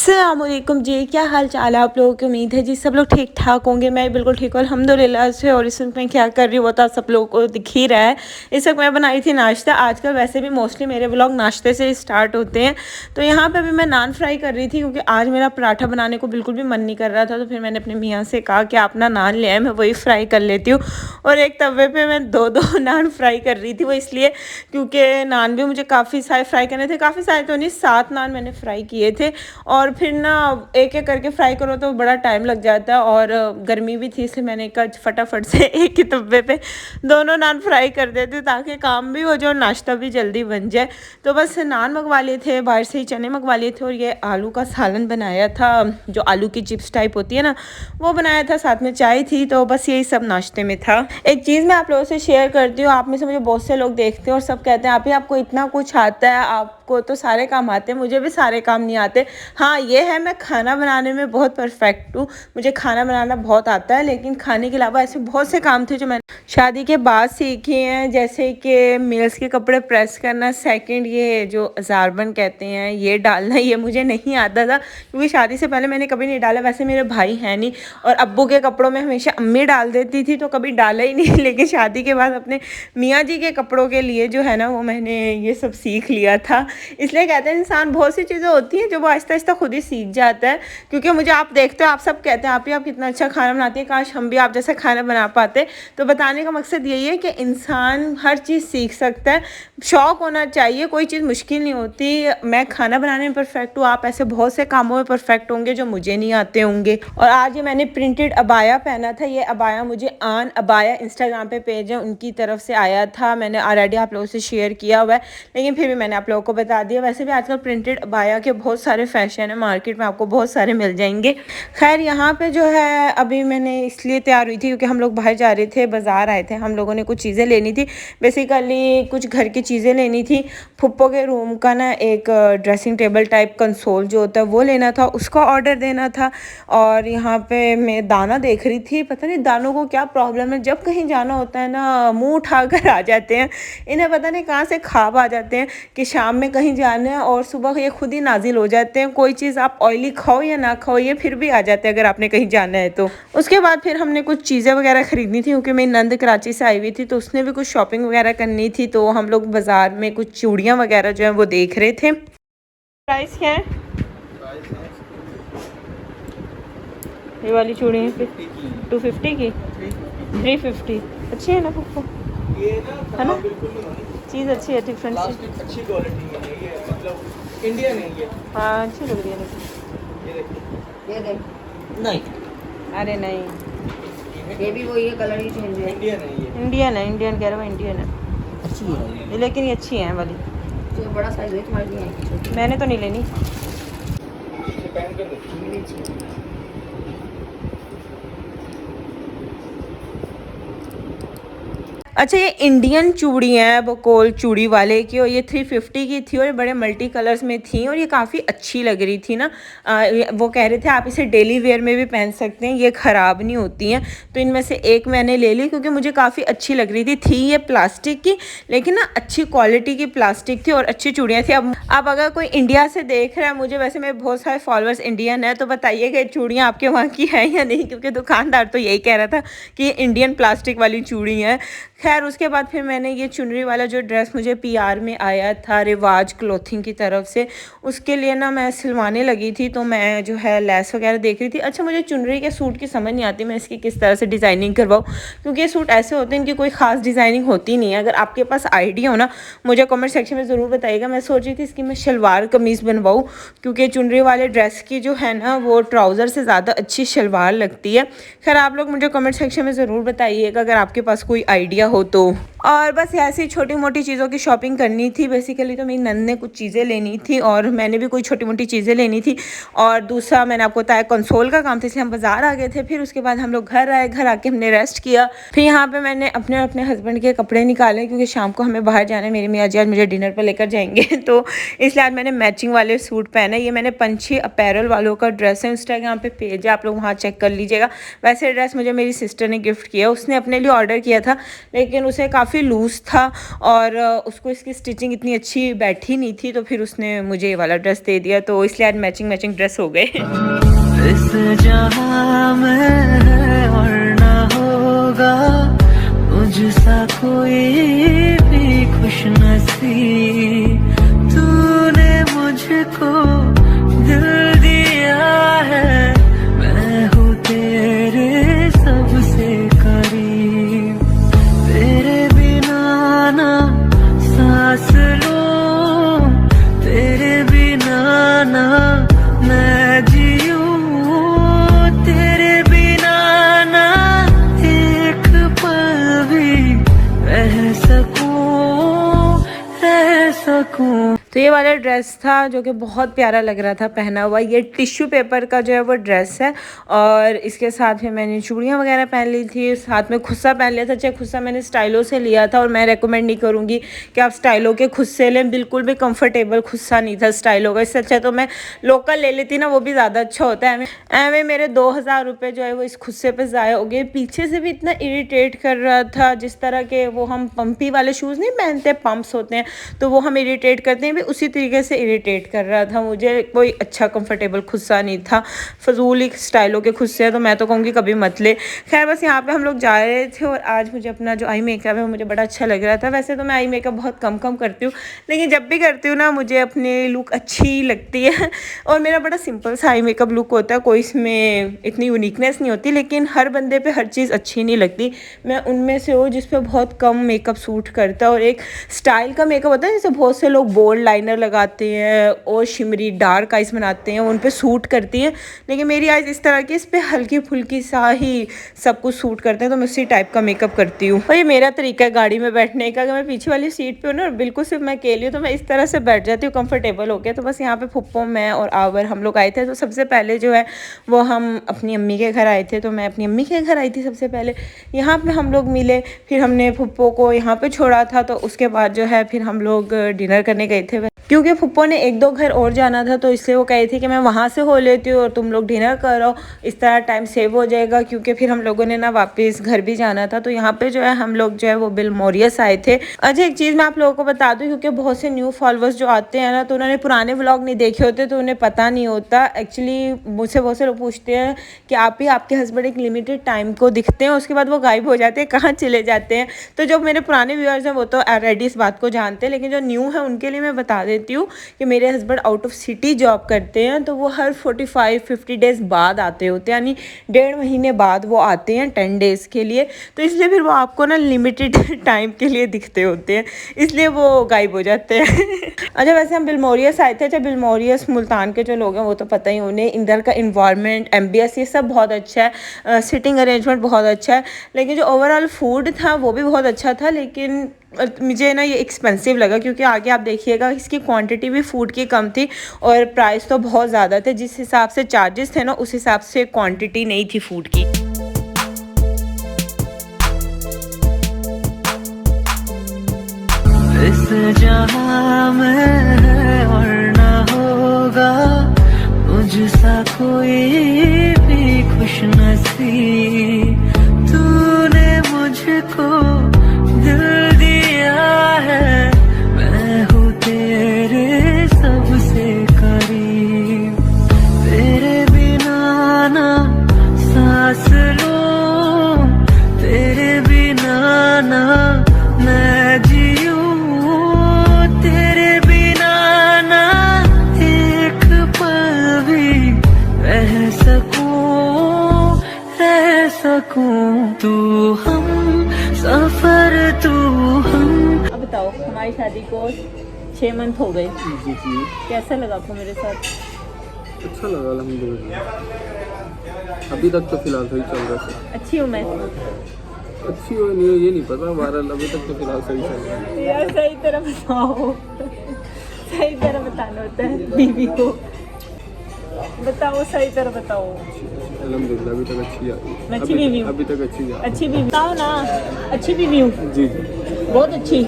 अस्सलामुअलैकुम जी, क्या हाल चाल है आप लोगों की। उम्मीद है जी सब लोग ठीक ठाक होंगे। मैं बिल्कुल ठीक हूँ अल्हम्दुलिल्लाह से। और इस वक्त मैं क्या कर रही हूँ वो तो आप सब लोगों को दिख ही रहा है। इस वक्त मैं बनाई थी नाश्ता। आजकल वैसे भी मोस्टली मेरे व्लॉग नाश्ते से स्टार्ट होते हैं। तो यहाँ पे भी मैं नान फ्राई कर रही थी क्योंकि आज मेरा पराठा बनाने को बिल्कुल भी मन नहीं कर रहा था। तो फिर मैंने अपने मियाँ से कहा कि आप ना नान ले आए, मैं वही फ्राई कर लेती हूँ। और एक तवे पर मैं दो नान फ्राई कर रही थी। वो इसलिए क्योंकि नान भी मुझे काफ़ी सारे फ्राई करने थे। काफ़ी सारे तो नहीं, 7 नान मैंने फ्राई किए थे। और फिर ना एक एक करके फ्राई करो तो बड़ा टाइम लग जाता है और गर्मी भी थी, इसलिए मैंने कहा फटाफट से एक ही तवे पे दोनों नान फ्राई कर देती हूँ ताकि काम भी हो जाए और नाश्ता भी जल्दी बन जाए। तो बस नान मंगवा लिए थे, बाहर से ही चने मंगवा लिए थे और ये आलू का सालन बनाया था, जो आलू की चिप्स टाइप होती है ना, वो बनाया था। साथ में चाय थी। तो बस यही सब नाश्ते में था। एक चीज़ मैं आप लोगों से शेयर करती हूँ। आप में से मुझे बहुत से लोग देखते हैं और सब कहते हैं आप ही आपको इतना कुछ आता है, आपको तो सारे काम आते हैं। मुझे भी सारे काम नहीं आते। हाँ ये है, मैं खाना बनाने में बहुत परफेक्ट हूँ, मुझे खाना बनाना बहुत आता है। लेकिन खाने के अलावा ऐसे बहुत से काम थे जो मैंने शादी के बाद सीखे हैं, जैसे कि मेल्स के कपड़े प्रेस करना। सेकंड ये जो अजारबन कहते हैं ये डालना, ये मुझे नहीं आता था क्योंकि शादी से पहले मैंने कभी नहीं डाला। वैसे मेरे भाई हैं नहीं और अब्बू के कपड़ों में हमेशा अम्मी डाल देती थी तो कभी डाला ही नहीं। लेकिन शादी के बाद अपने मियाँ जी के कपड़ों के लिए जो है ना वो मैंने ये सब सीख लिया था। इसलिए कहते हैं इंसान बहुत सी चीज़ें होती हैं जो वो आहिस्ता आहिस्ता खुद ही सीख जाता है। क्योंकि मुझे आप देखते हो, आप सब कहते हैं आप ही आप कितना अच्छा खाना बनाती है, काश हम भी आप जैसा खाना बना पाते। तो बताने का मकसद यही है कि इंसान हर चीज़ सीख सकता है, शौक़ होना चाहिए, कोई चीज़ मुश्किल नहीं होती। मैं खाना बनाने में परफेक्ट हूँ, आप ऐसे बहुत से कामों में परफेक्ट होंगे जो मुझे नहीं आते होंगे। और आज ये मैंने प्रिंटेड अबाया पहना था। ये अबाया मुझे आन अबाया इंस्टाग्राम पे पेज है उनकी तरफ से आया था। मैंने ऑलरेडी आप लोगों से शेयर किया हुआ है, लेकिन फिर भी मैंने आप लोगों को बता दिया। वैसे भी आजकल प्रिंटेड अबाया के बहुत सारे फैशन है, मार्केट में आपको बहुत सारे मिल जाएंगे। खैर यहाँ पे जो है अभी मैंने इसलिए तैयार हुई थी क्योंकि हम लोग बाहर जा रहे थे, बाज़ार आए थे, हम लोगों ने कुछ चीज़ें लेनी थी। बेसिकली कुछ घर की चीज़ें लेनी थी। फुप्पो के रूम का ना एक ड्रेसिंग टेबल टाइप कंसोल जो होता है वो लेना था, उसका ऑर्डर देना था। और यहाँ पे मैं दाना देख रही थी, पता नहीं दानों को क्या प्रॉब्लम है, जब कहीं जाना होता है ना मुँह उठा कर आ जाते हैं। इन्हें पता नहीं कहाँ से ख्वाब आ जाते हैं कि शाम में कहीं जाना है और सुबह ये खुद ही नाजिल हो जाते हैं। कोई चीज़ आप ऑयली खाओ या ना खाओ ये फिर भी आ जाते हैं अगर आपने कहीं जाना है तो। उसके बाद फिर हमने कुछ चीज़ें वगैरह ख़रीदनी थी क्योंकि मेरी नंद कराची से आई हुई थी तो उसने भी कुछ शॉपिंग वगैरह करनी थी। तो हम लोग बाज़ार में कुछ चूड़ियाँ वगैरह जो है वो देख रहे थे। प्राइस क्या है? ये वाली चूड़ी है 250 की, 350। अच्छी है ना पप्पू, है ना? चीज़ अच्छी है, डिफरेंट अच्छी क्वालिटी है ये, मतलब इंडियन है ये। हाँ अच्छी लग रही है। ये देख नहीं, अरे नहीं ये भी वही है, कलर ही चेंज है। इंडियन है ये, इंडियन है, इंडियन कह रहा हूँ, इंडियन है, अच्छी है लेकिन ये अच्छी है वाली। तो बड़ा साइज है तुम्हारे लिए, मैंने तो नहीं लेनी। पहन कर देखो। अच्छा ये इंडियन चूड़ी हैं बकोल चूड़ी वाले की, और ये 350 की थी और बड़े मल्टी कलर्स में थी और ये काफ़ी अच्छी लग रही थी ना। वो कह रहे थे आप इसे डेली वेयर में भी पहन सकते हैं, ये ख़राब नहीं होती हैं। तो इनमें से एक मैंने ले ली क्योंकि मुझे काफ़ी अच्छी लग रही थी ये प्लास्टिक की, लेकिन ना अच्छी क्वालिटी की प्लास्टिक थी और अच्छी चूड़ियाँ थी। अब अगर कोई इंडिया से देख रहा है मुझे, वैसे मेरे बहुत सारे फॉलोअर्स इंडियन है, तो बताइएगा चूड़ियाँ आपके वहाँ की है या नहीं, क्योंकि दुकानदार तो यही कह रहा था कि ये इंडियन प्लास्टिक वाली चूड़ी है। खैर उसके बाद फिर मैंने ये चुनरी वाला जो ड्रेस मुझे पीआर में आया था रिवाज क्लोथिंग की तरफ से, उसके लिए ना मैं सिलवाने लगी थी। तो मैं जो है लेस वगैरह देख रही थी। अच्छा मुझे चुनरी के सूट की समझ नहीं आती मैं इसकी किस तरह से डिज़ाइनिंग करवाऊँ, क्योंकि ये सूट ऐसे होते हैं इनकी कोई ख़ास डिज़ाइनिंग होती नहीं है। अगर आपके पास आइडिया हो ना मुझे कमेंट सेक्शन में ज़रूर बताइएगा। मैं सोच रही थी इसकी मैं शलवार कमीज़ बनवाऊँ, क्योंकि चुनरी वाले ड्रेस की जो है ना वो ट्राउज़र से ज़्यादा अच्छी शलवार लगती है। खैर आप लोग मुझे कमेंट सेक्शन में ज़रूर बताइएगा अगर आपके पास कोई आइडिया हो तो। और बस ऐसी छोटी मोटी चीज़ों की शॉपिंग करनी थी। बेसिकली तो मेरी नंद ने कुछ चीज़ें लेनी थी और मैंने भी कोई छोटी मोटी चीज़ें लेनी थी। और दूसरा मैंने आपको बताया कंसोल का काम था, इसलिए हम बाज़ार आ गए थे। फिर उसके बाद हम लोग घर आए, घर आके हमने रेस्ट किया। फिर यहाँ पे मैंने अपने हस्बैंड के कपड़े निकाले क्योंकि शाम को हमें बाहर जाना है। मेरे मियाँ जी आज मुझे डिनर पर लेकर जाएंगे तो इसलिए आज मैंने मैचिंग वाले सूट पहने। ये मैंने पंछी अपैरल वालों का ड्रेस है, इंस्टाग्राम पे पेज है, आप लोग वहाँ चेक कर लीजिएगा। वैसे ड्रेस मुझे मेरी सिस्टर ने गिफ्ट किया, उसने अपने लिए ऑर्डर किया था लेकिन उसे काफ़ी लूज़ था और उसको इसकी स्टिचिंग इतनी अच्छी बैठी नहीं थी, तो फिर उसने मुझे ये वाला ड्रेस दे दिया, तो इसलिए आज मैचिंग मैचिंग ड्रेस हो गए। इस जहां में और ना होगा मुझसा कोई भी खुशनसीब, तूने मुझको दिल दिया है, मैं हूँ तेरे सबसे करीब, तेरे बिना ना सांस लूं, तेरे बिना ना मैं जीऊं, तेरे बिना ना एक पल भी रह सकूं। तो ये वाला ड्रेस था जो कि बहुत प्यारा लग रहा था पहना हुआ। ये टिश्यू पेपर का जो है वो ड्रेस है और इसके साथ में मैंने चूड़ियाँ वगैरह पहन ली थी, साथ में खुस्सा पहन लिया था। चाहे खुस्सा मैंने स्टाइलो से लिया था और मैं रेकमेंड नहीं करूँगी कि आप स्टाइलो के खुस्से लें, बिल्कुल भी कंफर्टेबल खुस्सा नहीं था स्टाइलो का। इससे अच्छा तो मैं लोकल ले लेती ना, वो भी ज़्यादा अच्छा होता है। एवं मेरे 2000 रुपये जो है वो इस खुस्से पर ज़ाया हो गए। पीछे से भी इतना इरीटेट कर रहा था, जिस तरह के वो हम पंपी वाले शूज़ नहीं पहनते, पम्प्स होते हैं तो वो हम इरीटेट करते हैं, उसी तरीके से इरिटेट कर रहा था मुझे। कोई अच्छा कंफर्टेबल खुस्सा नहीं था, फजूल ही स्टाइलों के खुस्से हैं, तो मैं तो कहूँगी कभी मत ले। खैर बस यहाँ पे हम लोग जा रहे थे और आज मुझे अपना जो आई मेकअप है मुझे बड़ा अच्छा लग रहा था। वैसे तो मैं आई मेकअप बहुत कम करती हूँ, लेकिन जब भी करती हूँ ना मुझे अपनी लुक अच्छी लगती है और मेरा बड़ा सिंपल सा आई मेकअप लुक होता है, कोई इसमें इतनी यूनिकनेस नहीं होती। लेकिन हर बंदे पे हर चीज़ अच्छी नहीं लगती, मैं उनमें से हूँ जिस पे बहुत कम मेकअप सूट करता है। और एक स्टाइल का मेकअप होता है, जैसे बहुत से लोग बोल्ड लाइनर लगाते हैं और शिमरी डार्क आइज बनाते हैं, उन पे सूट करती हैं, लेकिन मेरी आइज इस तरह की, इस पे हल्की फुल्की सा ही सब कुछ सूट करते हैं, तो मैं उसी टाइप का मेकअप करती हूँ। और ये मेरा तरीका है गाड़ी में बैठने का, अगर मैं पीछे वाली सीट पे हूँ ना, बिल्कुल सिर्फ मैं अकेली हूँ, तो मैं इस तरह से बैठ जाती हूँ कंफर्टेबल होकर। तो बस यहाँ पे फुप्पो, मैं और आवर हम लोग आए थे। तो सबसे पहले जो है वो हम अपनी अम्मी के घर आए थे, तो मैं अपनी अम्मी के घर आई थी सबसे पहले। यहाँ पे हम लोग मिले, फिर हमने फुप्पो को यहाँ पे छोड़ा था, तो उसके बाद जो है फिर हम लोग डिनर करने गए थे। क्योंकि फुप्पो ने 1-2 घर और जाना था, तो इसलिए वो कही थी कि मैं वहाँ से हो लेती हूँ और तुम लोग डिनर करो, इस तरह टाइम सेव हो जाएगा। क्योंकि फिर हम लोगों ने ना वापस घर भी जाना था। तो यहाँ पे जो है हम लोग जो है वो बिलमोरियस आए थे। अच्छा एक चीज़ मैं आप लोगों को बता दूँ, क्योंकि बहुत से न्यू फॉलोअर्स जो आते हैं ना, तो उन्होंने पुराने व्लॉग नहीं देखे होते, तो उन्हें पता नहीं होता। एक्चुअली मुझसे बहुत से लोग पूछते हैं कि आप ही आपके हस्बैंड एक लिमिटेड टाइम को दिखते हैं, उसके बाद वो गायब हो जाते हैं, कहाँ चले जाते हैं। तो जो मेरे पुराने व्यूअर्स हैं वो तो ऑलरेडी इस बात को जानते हैं, लेकिन जो न्यू है उनके लिए मैं बता देती हूँ कि मेरे husband out of city job करते हैं, तो वो हर 45-50 डेज़ बाद आते होते हैं, यानी 1.5 महीने बाद वो आते हैं 10 डेज़ के लिए। तो इसलिए फिर वो आपको ना लिमिटेड टाइम के लिए दिखते होते हैं, इसलिए वो गायब हो जाते हैं। अच्छा वैसे हम बिलमोरियस आए थे। अच्छा बिलमोरियस मुल्तान के जो लोग हैं वो तो पता ही उन्हें, इधर का इन्वायरमेंट, एम्बियंस, ये सब बहुत अच्छा है, सिटिंग अरेंजमेंट बहुत अच्छा है, लेकिन जो ओवरऑल फूड था वो भी बहुत अच्छा था। लेकिन मुझे ना ये एक्सपेंसिव लगा, क्योंकि आगे आप देखिएगा इसकी क्वांटिटी भी फूड की कम थी और प्राइस तो बहुत ज़्यादा थे। जिस हिसाब से चार्जेस थे ना, उस हिसाब से क्वांटिटी नहीं थी फूड की। इस जहां में और ना होगा मुझसा कोई भी खुशनसीब, तूने मुझको दिल दिया है, मैं हूँ तेरे सबसे करीब, तेरे बिना ना सांस लूं, तेरे बिना ना मैं जीऊं, तेरे बिना ना एक पल भी रह सकूं, तू हम सफर, तू हम। अब बताओ, हमारी शादी को 6 मंथ हो गए। जी जी। कैसा लगा आपको मेरे साथ? अच्छा लगा अल्हम्दुलिल्लाह। अभी तक तो फिलहाल सही चल रहा है। अच्छी हूँ मैं? अच्छी हो नहीं हो ये नहीं पता, बहरहाल अभी तक तो फिलहाल सही चल रहा है। यार सही तरह बताओ, सही तरह बताना होता है बीवी को। बताओ, सही तरह बताओ। अल्हम्दुलिल्लाह अभी तक अच्छी है। मैं अच्छी बीवी हूँ। अभी तक अच्छी है। अच्छी बीवी बताओ ना, अच्छी बीवी हूँ। जी जी बहुत अच्छी।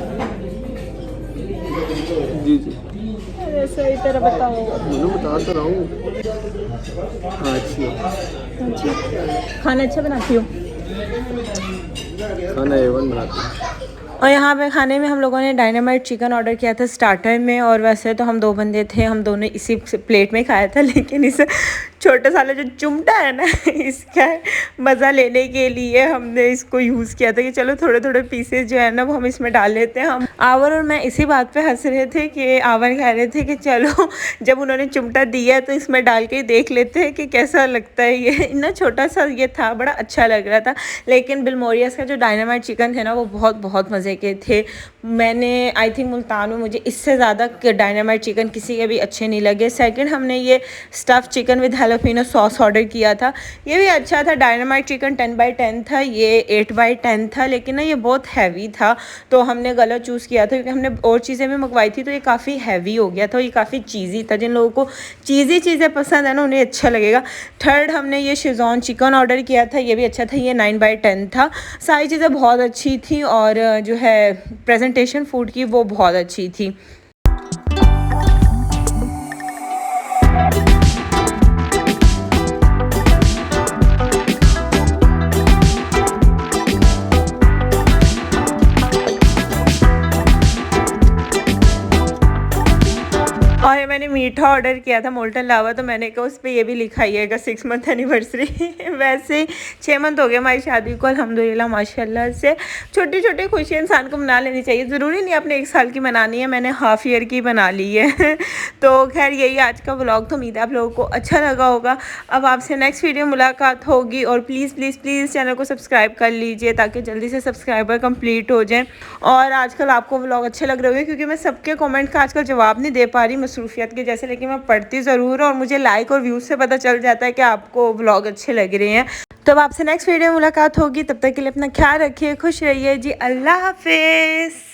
जी जी। अरे सही तरह बताओ। मैं बता तो रहा हूँ। हाँ अच्छी है। अच्छा, खाना अच्छा बनाती हूँ? खाना A1 बनाते हैं। और यहाँ पे खाने में हम लोगों ने डायनामाइट चिकन ऑर्डर किया था स्टार्टर में, और वैसे तो हम 2 बंदे थे, हम दोनों इसी प्लेट में खाया था, लेकिन इस छोटा सा जो चिमटा है ना इसका मज़ा लेने के लिए हमने इसको यूज़ किया था कि चलो थोड़े थोड़े पीसेस जो है ना वो हम इसमें डाल लेते हैं। हम आवर और मैं इसी बात पे हंस रहे थे कि आवर कह रहे थे कि चलो जब उन्होंने चिमटा दिया तो इसमें डाल के देख लेते हैं कि कैसा लगता है। ये इतना छोटा सा ये था, बड़ा अच्छा लग रहा था, लेकिन बिलमोरियस का जो डायनामाइट चिकन थे ना वो बहुत बहुत मज़े के थे। मैंने आई थिंक मुल्तान में मुझे इससे ज़्यादा डायनामाइट चिकन किसी के भी अच्छे नहीं लगे। सेकंड हमने ये stuff chicken with jalapeno sauce order किया था, ये भी अच्छा था। डायनामाइट चिकन 10/10 था, ये 8/10 था, लेकिन ना ये बहुत हैवी था तो हमने गलत चूज़ किया था, क्योंकि हमने और चीज़ें भी मंगवाई थी तो ये काफ़ी हैवी हो गया था, ये काफ़ी चीज़ी था। जिन लोगों को चीज़ी चीज़ें पसंद है ना उन्हें अच्छा लगेगा। थर्ड हमने ये शेज़वान चिकन ऑर्डर किया था, ये भी अच्छा था, ये 9/10 था। सारी चीज़ें बहुत अच्छी थी और जो है प्रेजेंटेशन फूड की वो बहुत अच्छी थी। और मैंने मीठा ऑर्डर किया था मोल्टन लावा, तो मैंने कहा उस पर ये भी लिखाइएगा 6 मंथ एनिवर्सरी। वैसे 6 मंथ हो गए हमारी शादी को अल्हम्दुलिल्लाह माशाल्लाह से। छोटी छोटी खुशियाँ इंसान को मना लेनी चाहिए, ज़रूरी नहीं अपने 1 साल की मनानी है, मैंने हाफ़ ईयर की बना ली है। तो खैर यही आज का व्लॉग, तो उम्मीद है आप लोगों को अच्छा लगा होगा। अब आपसे नेक्स्ट वीडियो मुलाकात होगी, और प्लीज़ प्लीज़ प्लीज़ चैनल को सब्सक्राइब कर लीजिए ताकि जल्दी से सब्सक्राइबर कंप्लीट हो जाए। और आजकल आपको व्लॉग अच्छे लग रहे होंगे, क्योंकि मैं सबके कमेंट का आजकल जवाब नहीं दे पा रही मसरूफियत की जैसे, लेकिन मैं पढ़ती ज़रूर और मुझे लाइक और व्यूज़ से पता चल जाता है कि आपको व्लॉग अच्छे लग रहे हैं। तो अब आपसे नेक्स्ट वीडियो में मुलाकात होगी, तब तक के लिए अपना ख्याल रखिए, खुश रहिए जी, अल्लाह हाफिज़।